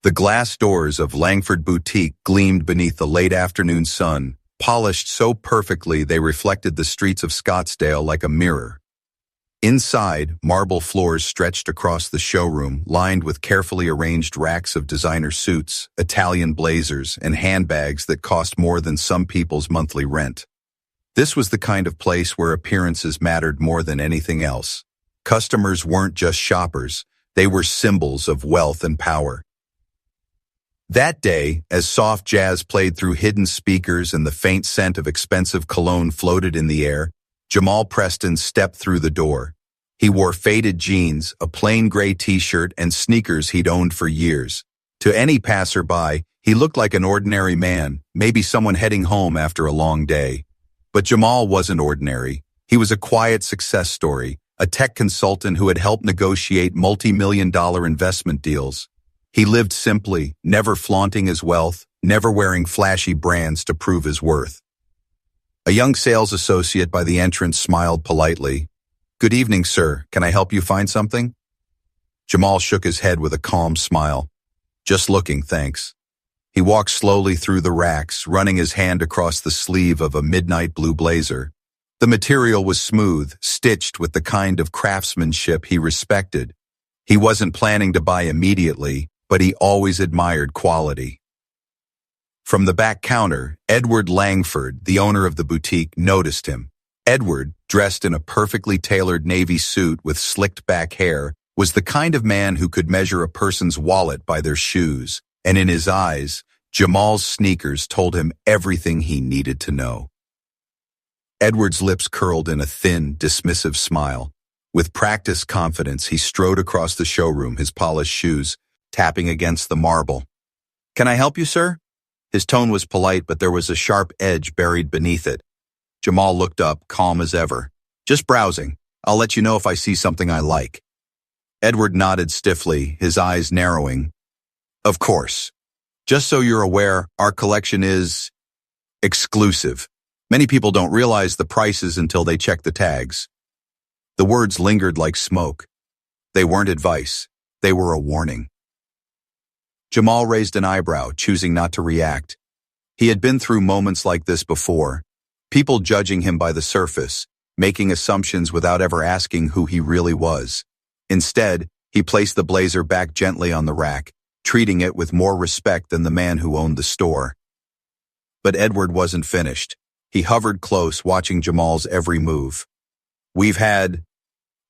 The glass doors of Langford Boutique gleamed beneath the late afternoon sun, polished so perfectly they reflected the streets of Scottsdale like a mirror. Inside, marble floors stretched across the showroom, lined with carefully arranged racks of designer suits, Italian blazers, and handbags that cost more than some people's monthly rent. This was the kind of place where appearances mattered more than anything else. Customers weren't just shoppers, they were symbols of wealth and power. That day, as soft jazz played through hidden speakers and the faint scent of expensive cologne floated in the air, Jamal Preston stepped through the door. He wore faded jeans, a plain gray t-shirt, and sneakers he'd owned for years. To any passerby, he looked like an ordinary man, maybe someone heading home after a long day. But Jamal wasn't ordinary. He was a quiet success story, a tech consultant who had helped negotiate multi-million-dollar investment deals. He lived simply, never flaunting his wealth, never wearing flashy brands to prove his worth. A young sales associate by the entrance smiled politely. "Good evening, sir. Can I help you find something?" Jamal shook his head with a calm smile. "Just looking, thanks." He walked slowly through the racks, running his hand across the sleeve of a midnight blue blazer. The material was smooth, stitched with the kind of craftsmanship he respected. He wasn't planning to buy immediately, but he always admired quality. From the back counter, Edward Langford, the owner of the boutique, noticed him. Edward, dressed in a perfectly tailored navy suit with slicked back hair, was the kind of man who could measure a person's wallet by their shoes, and in his eyes, Jamal's sneakers told him everything he needed to know. Edward's lips curled in a thin, dismissive smile. With practiced confidence, he strode across the showroom, his polished shoes tapping against the marble. "Can I help you, sir?" His tone was polite, but there was a sharp edge buried beneath it. Jamal looked up, calm as ever. "Just browsing. I'll let you know if I see something I like." Edward nodded stiffly, his eyes narrowing. "Of course. Just so you're aware, our collection is exclusive. Many people don't realize the prices until they check the tags." The words lingered like smoke. They weren't advice. They were a warning. Jamal raised an eyebrow, choosing not to react. He had been through moments like this before. People judging him by the surface, making assumptions without ever asking who he really was. Instead, he placed the blazer back gently on the rack, treating it with more respect than the man who owned the store. But Edward wasn't finished. He hovered close, watching Jamal's every move. "We've had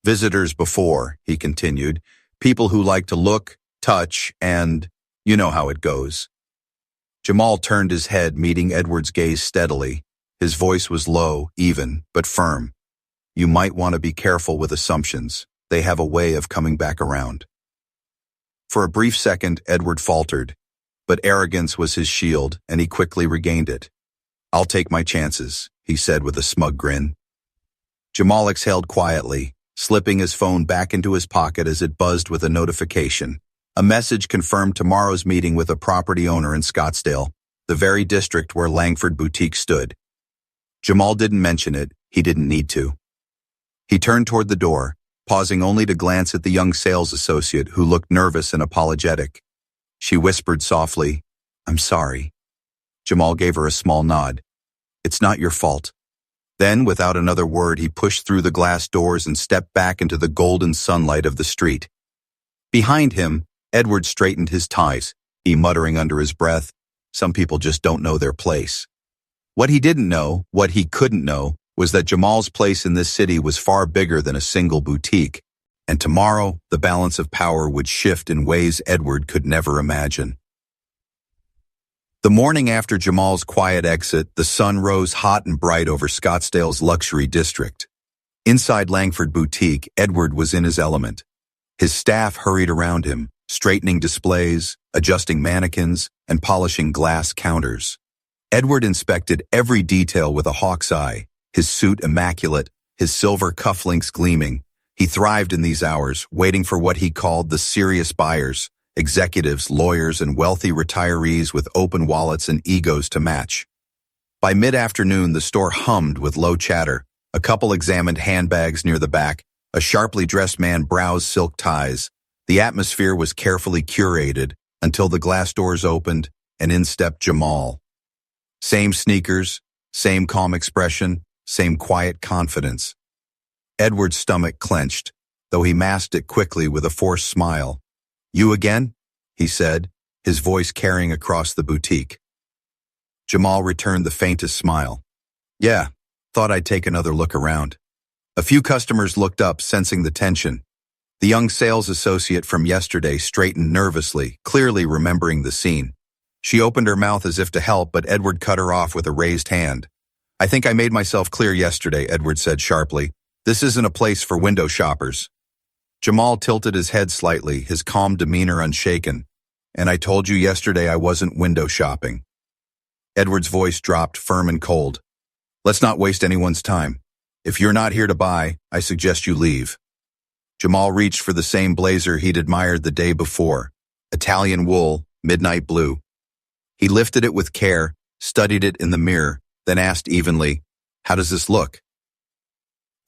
visitors before," he continued. "People who like to look, touch, and you know how it goes." Jamal turned his head, meeting Edward's gaze steadily. His voice was low, even, but firm. "You might want to be careful with assumptions. They have a way of coming back around." For a brief second, Edward faltered, but arrogance was his shield, and he quickly regained it. "I'll take my chances," he said with a smug grin. Jamal exhaled quietly, slipping his phone back into his pocket as it buzzed with a notification. A message confirmed tomorrow's meeting with a property owner in Scottsdale, the very district where Langford Boutique stood. Jamal didn't mention it. He didn't need to. He turned toward the door, pausing only to glance at the young sales associate who looked nervous and apologetic. She whispered softly, "I'm sorry." Jamal gave her a small nod. "It's not your fault." Then, without another word, he pushed through the glass doors and stepped back into the golden sunlight of the street. Behind him, Edward straightened his ties, he muttering under his breath, "Some people just don't know their place." What he didn't know, what he couldn't know, was that Jamal's place in this city was far bigger than a single boutique, and tomorrow the balance of power would shift in ways Edward could never imagine. The morning after Jamal's quiet exit, the sun rose hot and bright over Scottsdale's luxury district. Inside Langford Boutique, Edward was in his element. His staff hurried around him, straightening displays, adjusting mannequins, and polishing glass counters. Edward inspected every detail with a hawk's eye, his suit immaculate, his silver cufflinks gleaming. He thrived in these hours, waiting for what he called the serious buyers, executives, lawyers, and wealthy retirees with open wallets and egos to match. By mid-afternoon, the store hummed with low chatter. A couple examined handbags near the back. A sharply dressed man browsed silk ties. The atmosphere was carefully curated, until the glass doors opened and in stepped Jamal. Same sneakers, same calm expression, same quiet confidence. Edward's stomach clenched, though he masked it quickly with a forced smile. "You again?" he said, his voice carrying across the boutique. Jamal returned the faintest smile. "Yeah, thought I'd take another look around." A few customers looked up, sensing the tension. The young sales associate from yesterday straightened nervously, clearly remembering the scene. She opened her mouth as if to help, but Edward cut her off with a raised hand. "I think I made myself clear yesterday," Edward said sharply. "This isn't a place for window shoppers." Jamal tilted his head slightly, his calm demeanor unshaken. "And I told you yesterday I wasn't window shopping." Edward's voice dropped, firm and cold. "Let's not waste anyone's time. If you're not here to buy, I suggest you leave." Jamal reached for the same blazer he'd admired the day before. Italian wool, midnight blue. He lifted it with care, studied it in the mirror, then asked evenly, "How does this look?"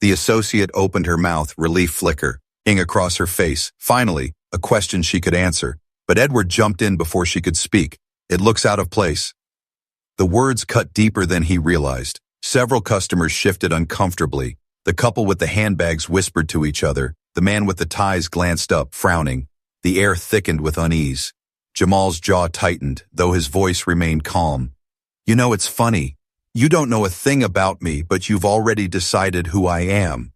The associate opened her mouth, relief flickered across her face. Finally, a question she could answer. But Edward jumped in before she could speak. "It looks out of place." The words cut deeper than he realized. Several customers shifted uncomfortably. The couple with the handbags whispered to each other. The man with the ties glanced up, frowning. The air thickened with unease. Jamal's jaw tightened, though his voice remained calm. "You know, it's funny. You don't know a thing about me, but you've already decided who I am."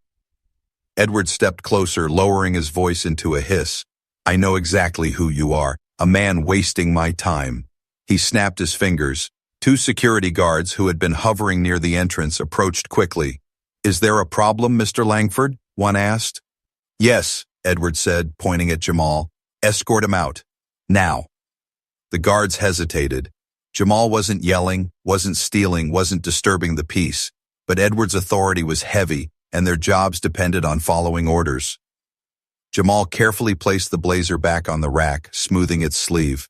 Edward stepped closer, lowering his voice into a hiss. "I know exactly who you are, a man wasting my time." He snapped his fingers. Two security guards who had been hovering near the entrance approached quickly. "Is there a problem, Mr. Langford?" one asked. "Yes," Edward said, pointing at Jamal. "Escort him out. Now." The guards hesitated. Jamal wasn't yelling, wasn't stealing, wasn't disturbing the peace, but Edward's authority was heavy, and their jobs depended on following orders. Jamal carefully placed the blazer back on the rack, smoothing its sleeve.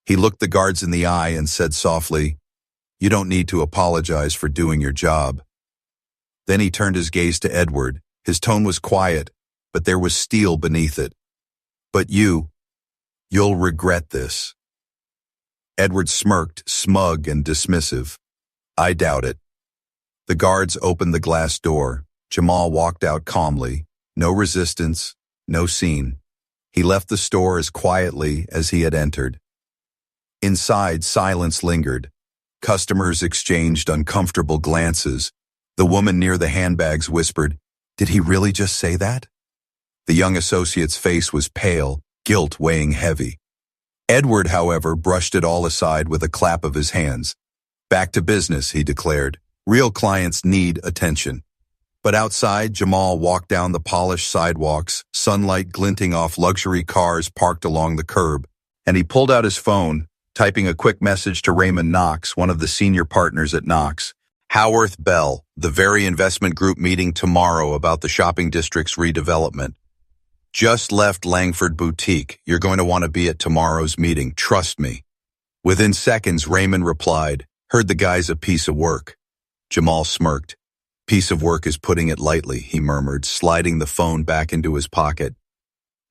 He looked the guards in the eye and said softly, "You don't need to apologize for doing your job." Then he turned his gaze to Edward. His tone was quiet, but there was steel beneath it. "But you'll regret this." Edward smirked, smug and dismissive. "I doubt it." The guards opened the glass door. Jamal walked out calmly. No resistance, no scene. He left the store as quietly as he had entered. Inside, silence lingered. Customers exchanged uncomfortable glances. The woman near the handbags whispered, "Did he really just say that?" The young associate's face was pale, guilt weighing heavy. Edward, however, brushed it all aside with a clap of his hands. "Back to business," he declared. "Real clients need attention." But outside, Jamal walked down the polished sidewalks, sunlight glinting off luxury cars parked along the curb, and he pulled out his phone, typing a quick message to Raymond Knox, one of the senior partners at Knox. "Howarth Bell, the very investment group meeting tomorrow about the shopping district's redevelopment. Just left Langford Boutique. You're going to want to be at tomorrow's meeting, trust me." Within seconds, Raymond replied, "Heard the guy's a piece of work." Jamal smirked. "Piece of work is putting it lightly," he murmured, sliding the phone back into his pocket.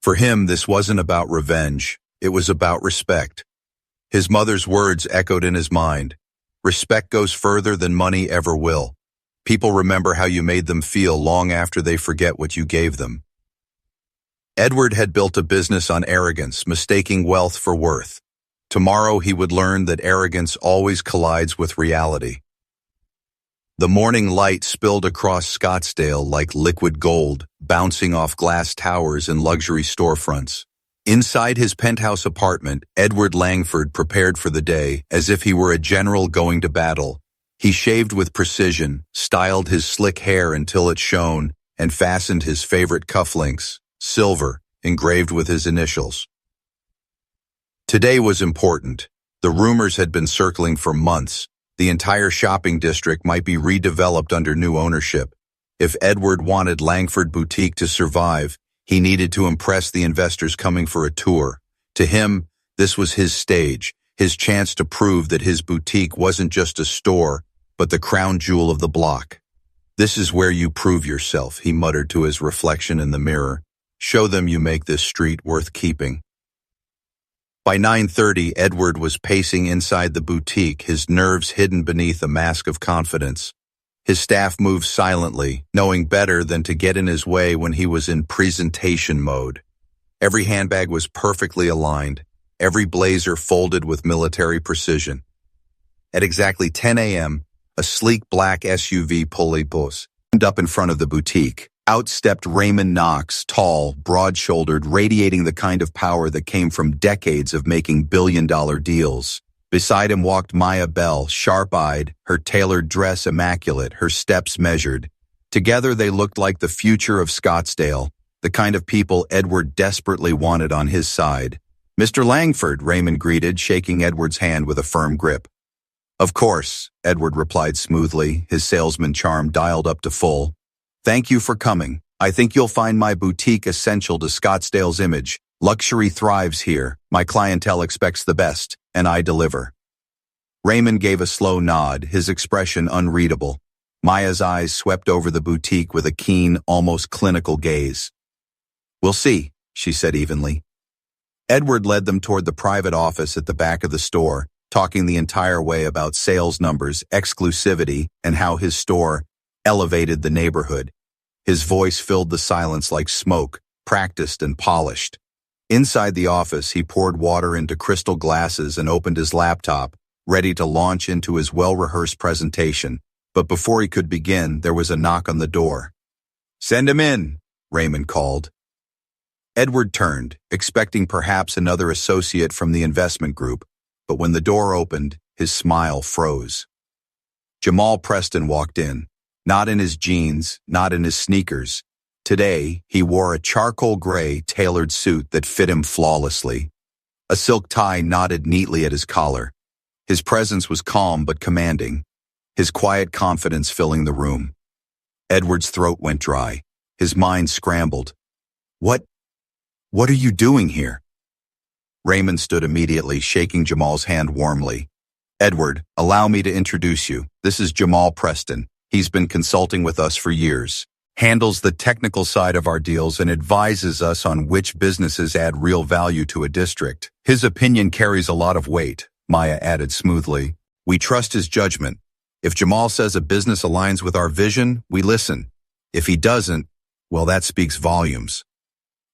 For him, this wasn't about revenge. It was about respect. His mother's words echoed in his mind. Respect goes further than money ever will. People remember how you made them feel long after they forget what you gave them. Edward had built a business on arrogance, mistaking wealth for worth. Tomorrow he would learn that arrogance always collides with reality. The morning light spilled across Scottsdale like liquid gold, bouncing off glass towers and luxury storefronts. Inside his penthouse apartment, Edward Langford prepared for the day as if he were a general going to battle. He shaved with precision, styled his slick hair until it shone, and fastened his favorite cufflinks, silver, engraved with his initials. Today was important. The rumors had been circling for months. The entire shopping district might be redeveloped under new ownership. If Edward wanted Langford Boutique to survive, he needed to impress the investors coming for a tour. To him, this was his stage, his chance to prove that his boutique wasn't just a store, but the crown jewel of the block. "This is where you prove yourself," he muttered to his reflection in the mirror. "Show them you make this street worth keeping." By 9:30, Edward was pacing inside the boutique, his nerves hidden beneath a mask of confidence. His staff moved silently, knowing better than to get in his way when he was in presentation mode. Every handbag was perfectly aligned, every blazer folded with military precision. At exactly 10 a.m., a sleek black SUV pulled up in front of the boutique. Out stepped Raymond Knox, tall, broad-shouldered, radiating the kind of power that came from decades of making billion-dollar deals. Beside him walked Maya Bell, sharp-eyed, her tailored dress immaculate, her steps measured. Together they looked like the future of Scottsdale, the kind of people Edward desperately wanted on his side. "Mr. Langford," Raymond greeted, shaking Edward's hand with a firm grip. "Of course," Edward replied smoothly, his salesman charm dialed up to full. "Thank you for coming. I think you'll find my boutique essential to Scottsdale's image. Luxury thrives here. My clientele expects the best, and I deliver." Raymond gave a slow nod, his expression unreadable. Maya's eyes swept over the boutique with a keen, almost clinical gaze. "We'll see," she said evenly. Edward led them toward the private office at the back of the store, talking the entire way about sales numbers, exclusivity, and how his store elevated the neighborhood. His voice filled the silence like smoke, practiced and polished. Inside the office, he poured water into crystal glasses and opened his laptop, ready to launch into his well-rehearsed presentation. But before he could begin, there was a knock on the door. "Send him in," Raymond called. Edward turned, expecting perhaps another associate from the investment group, but when the door opened, his smile froze. Jamal Preston walked in, not in his jeans, not in his sneakers. Today, he wore a charcoal gray tailored suit that fit him flawlessly. A silk tie knotted neatly at his collar. His presence was calm but commanding, his quiet confidence filling the room. Edward's throat went dry, his mind scrambled. What are you doing here?" Raymond stood immediately, shaking Jamal's hand warmly. "Edward, allow me to introduce you. This is Jamal Preston. He's been consulting with us for years, handles the technical side of our deals, and advises us on which businesses add real value to a district. His opinion carries a lot of weight," Maya added smoothly. "We trust his judgment. If Jamal says a business aligns with our vision, we listen. If he doesn't, well, that speaks volumes."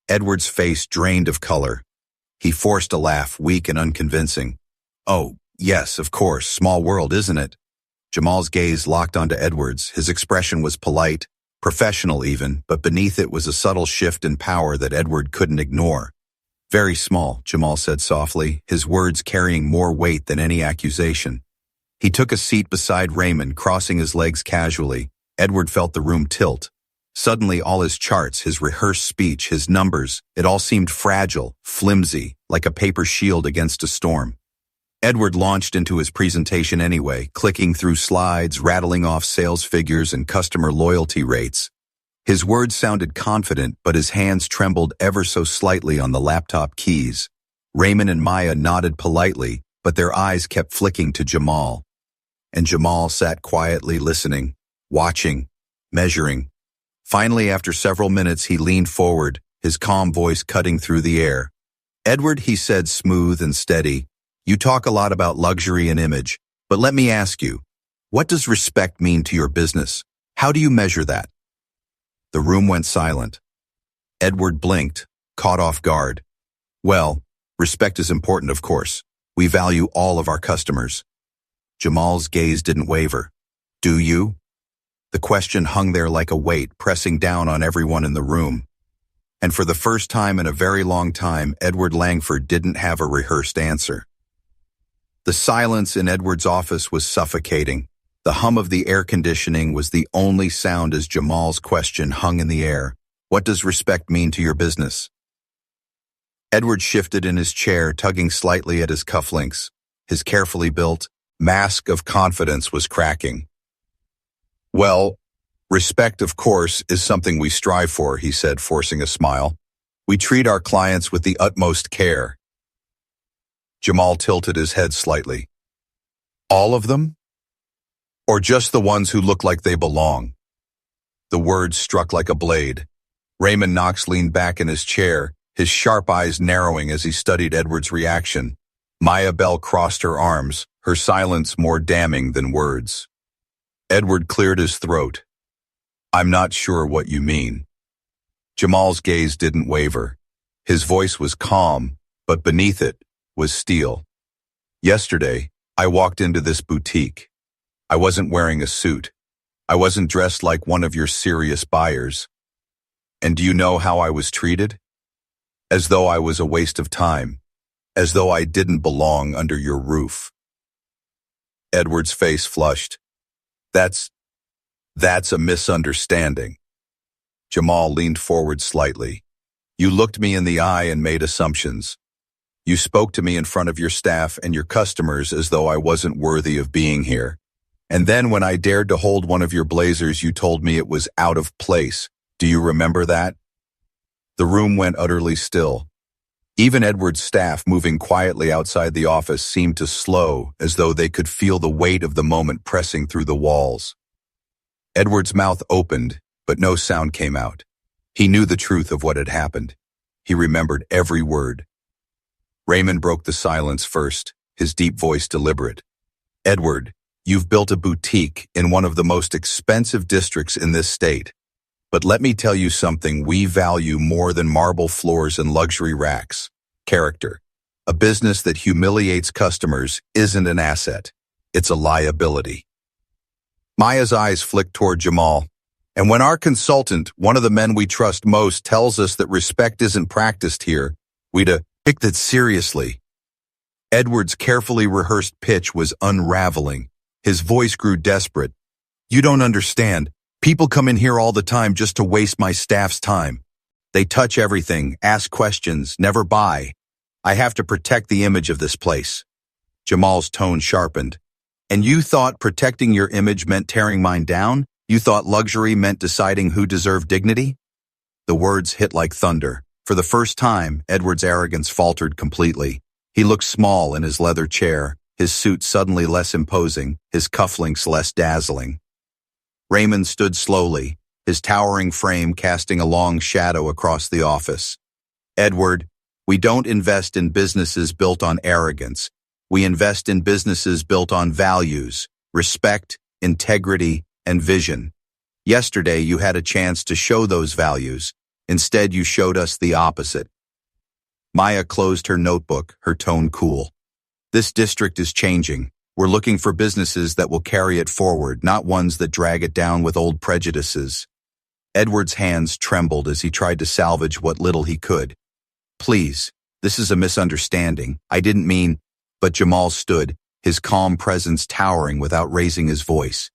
Edward's face drained of color. He forced a laugh, weak and unconvincing. "Oh, yes, of course, small world, isn't it?" Jamal's gaze locked onto Edward's. His expression was polite, professional even, but beneath it was a subtle shift in power that Edward couldn't ignore. "Very small," Jamal said softly, his words carrying more weight than any accusation. He took a seat beside Raymond, crossing his legs casually. Edward felt the room tilt. Suddenly, all his charts, his rehearsed speech, his numbers, it all seemed fragile, flimsy, like a paper shield against a storm. Edward launched into his presentation anyway, clicking through slides, rattling off sales figures and customer loyalty rates. His words sounded confident, but his hands trembled ever so slightly on the laptop keys. Raymond and Maya nodded politely, but their eyes kept flicking to Jamal. And Jamal sat quietly listening, watching, measuring. Finally, after several minutes, he leaned forward, his calm voice cutting through the air. "Edward," he said, smooth and steady, "you talk a lot about luxury and image, but let me ask you, what does respect mean to your business? How do you measure that?" The room went silent. Edward blinked, caught off guard. "Well, respect is important, of course. We value all of our customers." Jamal's gaze didn't waver. "Do you?" The question hung there like a weight, pressing down on everyone in the room. And for the first time in a very long time, Edward Langford didn't have a rehearsed answer. The silence in Edward's office was suffocating. The hum of the air conditioning was the only sound as Jamal's question hung in the air. "What does respect mean to your business?" Edward shifted in his chair, tugging slightly at his cufflinks. His carefully built mask of confidence was cracking. "Well, respect, of course, is something we strive for," he said, forcing a smile. "We treat our clients with the utmost care." Jamal tilted his head slightly. "All of them? Or just the ones who look like they belong?" The words struck like a blade. Raymond Knox leaned back in his chair, his sharp eyes narrowing as he studied Edward's reaction. Maya Bell crossed her arms, her silence more damning than words. Edward cleared his throat. "I'm not sure what you mean." Jamal's gaze didn't waver. His voice was calm, but beneath it was steel. "Yesterday, I walked into this boutique. I wasn't wearing a suit. I wasn't dressed like one of your serious buyers. And do you know how I was treated? As though I was a waste of time. As though I didn't belong under your roof." Edward's face flushed. That's a misunderstanding." Jamal leaned forward slightly. "You looked me in the eye and made assumptions. You spoke to me in front of your staff and your customers as though I wasn't worthy of being here. And then when I dared to hold one of your blazers, you told me it was out of place. Do you remember that?" The room went utterly still. Even Edward's staff moving quietly outside the office seemed to slow, as though they could feel the weight of the moment pressing through the walls. Edward's mouth opened, but no sound came out. He knew the truth of what had happened. He remembered every word. Raymond broke the silence first, his deep voice deliberate. "Edward, you've built a boutique in one of the most expensive districts in this state. But let me tell you something we value more than marble floors and luxury racks: character. A business that humiliates customers isn't an asset. It's a liability." Maya's eyes flicked toward Jamal. "And when our consultant, one of the men we trust most, tells us that respect isn't practiced here, we'd take that seriously." Edward's carefully rehearsed pitch was unraveling. His voice grew desperate. "You don't understand. People come in here all the time just to waste my staff's time. They touch everything, ask questions, never buy. I have to protect the image of this place." Jamal's tone sharpened. "And you thought protecting your image meant tearing mine down? You thought luxury meant deciding who deserved dignity?" The words hit like thunder. For the first time, Edward's arrogance faltered completely. He looked small in his leather chair, his suit suddenly less imposing, his cufflinks less dazzling. Raymond stood slowly, his towering frame casting a long shadow across the office. "Edward, we don't invest in businesses built on arrogance. We invest in businesses built on values, respect, integrity, and vision. Yesterday, you had a chance to show those values. Instead, you showed us the opposite." Maya closed her notebook, her tone cool. "This district is changing. We're looking for businesses that will carry it forward, not ones that drag it down with old prejudices." Edward's hands trembled as he tried to salvage what little he could. "Please, this is a misunderstanding. I didn't mean—" But Jamal stood, his calm presence towering without raising his voice.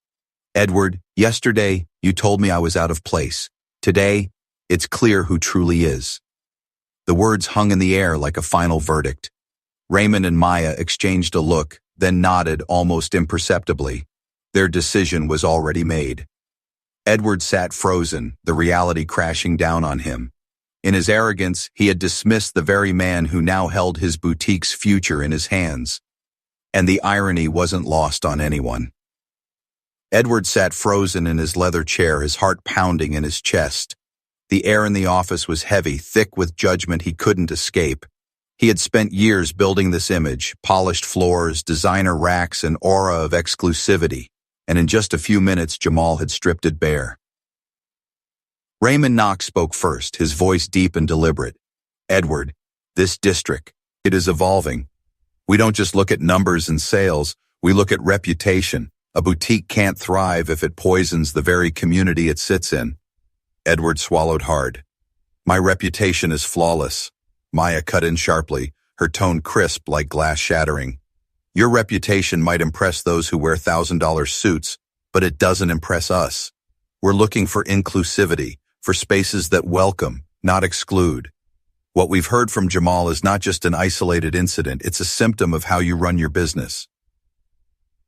"Edward, yesterday, you told me I was out of place. Today, it's clear who truly is." The words hung in the air like a final verdict. Raymond and Maya exchanged a look, then nodded almost imperceptibly. Their decision was already made. Edward sat frozen, the reality crashing down on him. In his arrogance, he had dismissed the very man who now held his boutique's future in his hands. And the irony wasn't lost on anyone. Edward sat frozen in his leather chair, his heart pounding in his chest. The air in the office was heavy, thick with judgment he couldn't escape. He had spent years building this image, polished floors, designer racks, an aura of exclusivity, and in just a few minutes Jamal had stripped it bare. Raymond Knox spoke first, his voice deep and deliberate. "Edward, this district, it is evolving. We don't just look at numbers and sales, we look at reputation. A boutique can't thrive if it poisons the very community it sits in." Edward swallowed hard. "My reputation is flawless." Maya cut in sharply, her tone crisp like glass shattering. "Your reputation might impress those who wear $1,000 suits, but it doesn't impress us. We're looking for inclusivity, for spaces that welcome, not exclude. What we've heard from Jamal is not just an isolated incident, it's a symptom of how you run your business."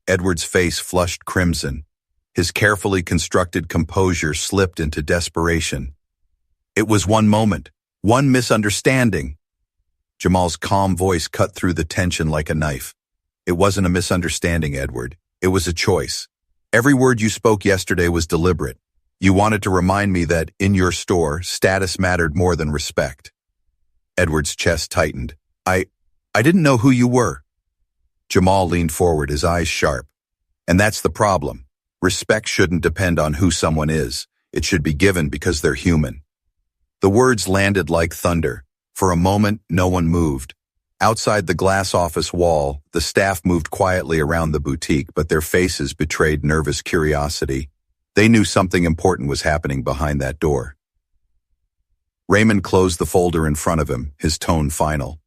Edward's face flushed crimson. His carefully constructed composure slipped into desperation. "It was one moment, one misunderstanding." Jamal's calm voice cut through the tension like a knife. "It wasn't a misunderstanding, Edward. It was a choice. Every word you spoke yesterday was deliberate. You wanted to remind me that, in your store, status mattered more than respect." Edward's chest tightened. I didn't know who you were. Jamal leaned forward, his eyes sharp. And that's the problem. Respect shouldn't depend on who someone is. It should be given because they're human. The words landed like thunder. For a moment, no one moved. Outside the glass office wall, the staff moved quietly around the boutique, but their faces betrayed nervous curiosity. They knew something important was happening behind that door. Raymond closed the folder in front of him, his tone final.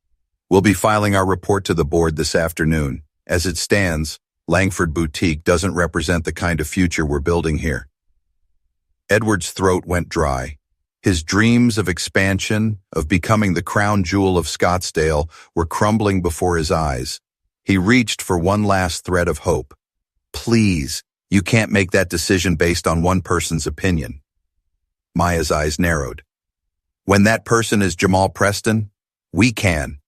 We'll be filing our report to the board this afternoon. As it stands, Langford Boutique doesn't represent the kind of future we're building here. Edward's throat went dry. His dreams of expansion, of becoming the crown jewel of Scottsdale, were crumbling before his eyes. He reached for one last thread of hope. Please, you can't make that decision based on one person's opinion. Maya's eyes narrowed. When that person is Jamal Preston, we can.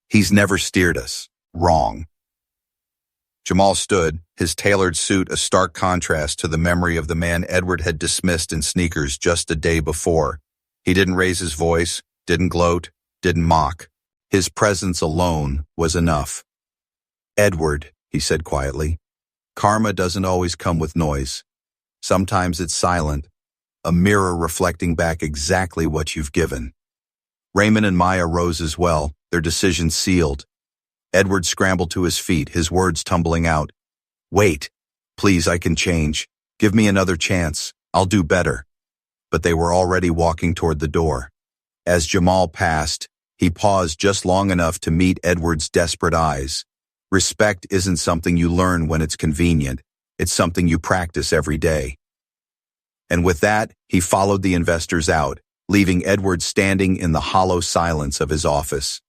He's never steered us wrong. Jamal stood, his tailored suit a stark contrast to the memory of the man Edward had dismissed in sneakers just a day before. He didn't raise his voice, didn't gloat, didn't mock. His presence alone was enough. Edward, he said quietly, karma doesn't always come with noise. Sometimes it's silent, a mirror reflecting back exactly what you've given. Raymond and Maya rose as well, their decision sealed. Edward scrambled to his feet, his words tumbling out. Wait, please, I can change. Give me another chance. I'll do better. But they were already walking toward the door. As Jamal passed, he paused just long enough to meet Edward's desperate eyes. Respect isn't something you learn when it's convenient. It's something you practice every day. And with that, he followed the investors out, leaving Edward standing in the hollow silence of his office.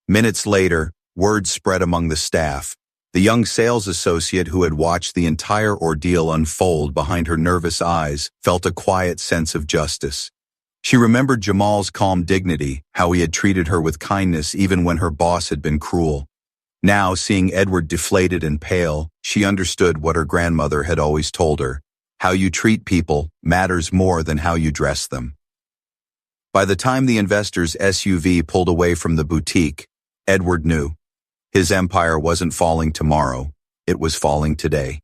Minutes later, word spread among the staff. The young sales associate who had watched the entire ordeal unfold behind her nervous eyes felt a quiet sense of justice. She remembered Jamal's calm dignity, how he had treated her with kindness even when her boss had been cruel. Now, seeing Edward deflated and pale, she understood what her grandmother had always told her. How you treat people matters more than how you dress them. By the time the investor's SUV pulled away from the boutique, Edward knew. His empire wasn't falling tomorrow, it was falling today.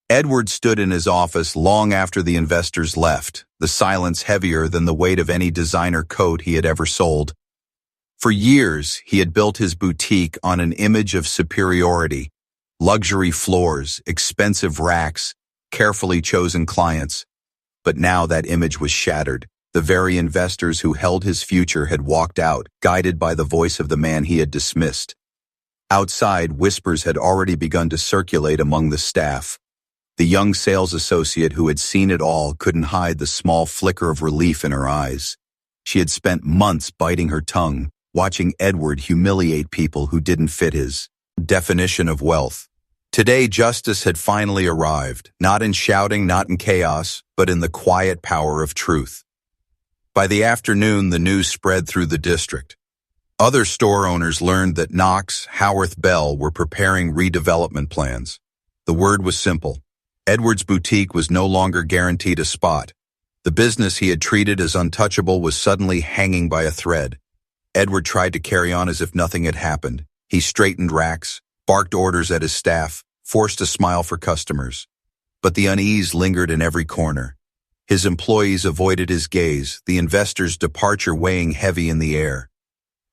Edward stood in his office long after the investors left, the silence heavier than the weight of any designer coat he had ever sold. For years, he had built his boutique on an image of superiority, luxury floors, expensive racks, carefully chosen clients. But now that image was shattered. The very investors who held his future had walked out, guided by the voice of the man he had dismissed. Outside, whispers had already begun to circulate among the staff. The young sales associate who had seen it all couldn't hide the small flicker of relief in her eyes. She had spent months biting her tongue, watching Edward humiliate people who didn't fit his definition of wealth. Today, justice had finally arrived, not in shouting, not in chaos, but in the quiet power of truth. By the afternoon, the news spread through the district. Other store owners learned that Knox, Howarth Bell were preparing redevelopment plans. The word was simple. Edward's boutique was no longer guaranteed a spot. The business he had treated as untouchable was suddenly hanging by a thread. Edward tried to carry on as if nothing had happened. He straightened racks, barked orders at his staff, forced a smile for customers. But the unease lingered in every corner. His employees avoided his gaze, the investor's departure weighing heavy in the air.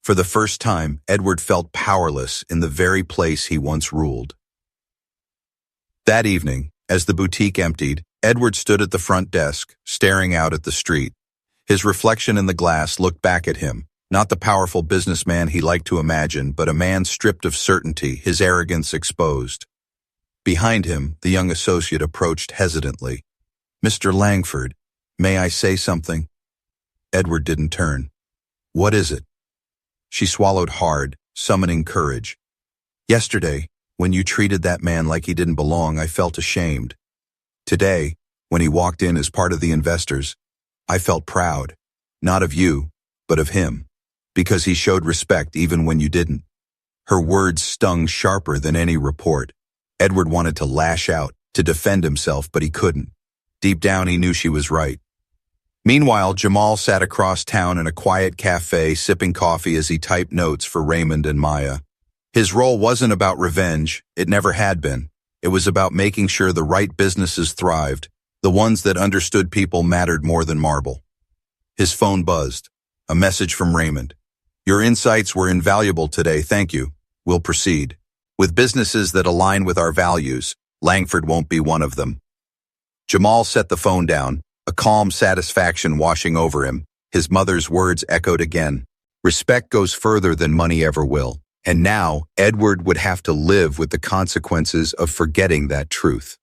For the first time, Edward felt powerless in the very place he once ruled. That evening, as the boutique emptied, Edward stood at the front desk, staring out at the street. His reflection in the glass looked back at him, not the powerful businessman he liked to imagine, but a man stripped of certainty, his arrogance exposed. Behind him, the young associate approached hesitantly. Mr. Langford, may I say something? Edward didn't turn. What is it? She swallowed hard, summoning courage. Yesterday, when you treated that man like he didn't belong, I felt ashamed. Today, when he walked in as part of the investors, I felt proud, not of you, but of him, because he showed respect even when you didn't. Her words stung sharper than any report. Edward wanted to lash out, to defend himself, but he couldn't. Deep down, he knew she was right. Meanwhile, Jamal sat across town in a quiet cafe sipping coffee as he typed notes for Raymond and Maya. His role wasn't about revenge, it never had been. It was about making sure the right businesses thrived, the ones that understood people mattered more than marble. His phone buzzed. A message from Raymond. Your insights were invaluable today, thank you. We'll proceed. With businesses that align with our values, Langford won't be one of them. Jamal set the phone down, a calm satisfaction washing over him. His mother's words echoed again. Respect goes further than money ever will. And now, Edward would have to live with the consequences of forgetting that truth.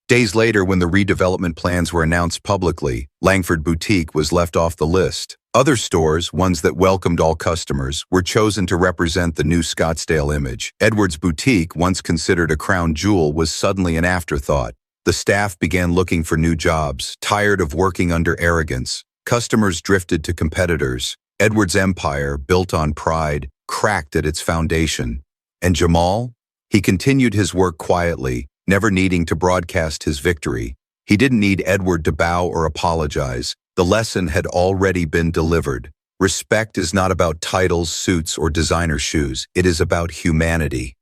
Days later, when the redevelopment plans were announced publicly, Langford Boutique was left off the list. Other stores, ones that welcomed all customers, were chosen to represent the new Scottsdale image. Edward's boutique, once considered a crown jewel, was suddenly an afterthought. The staff began looking for new jobs, tired of working under arrogance. Customers drifted to competitors. Edward's empire, built on pride, cracked at its foundation. And Jamal? He continued his work quietly, never needing to broadcast his victory. He didn't need Edward to bow or apologize. The lesson had already been delivered. Respect is not about titles, suits, or designer shoes. It is about humanity.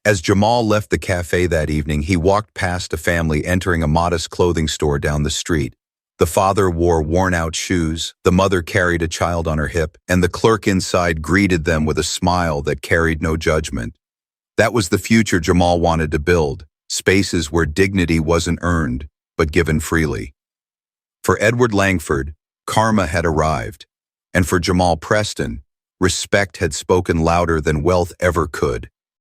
As Jamal left the cafe that evening, he walked past a family entering a modest clothing store down the street. The father wore worn-out shoes, the mother carried a child on her hip, and the clerk inside greeted them with a smile that carried no judgment. That was the future Jamal wanted to build, spaces where dignity wasn't earned, but given freely. For Edward Langford, karma had arrived, and for Jamal Preston, respect had spoken louder than wealth ever could.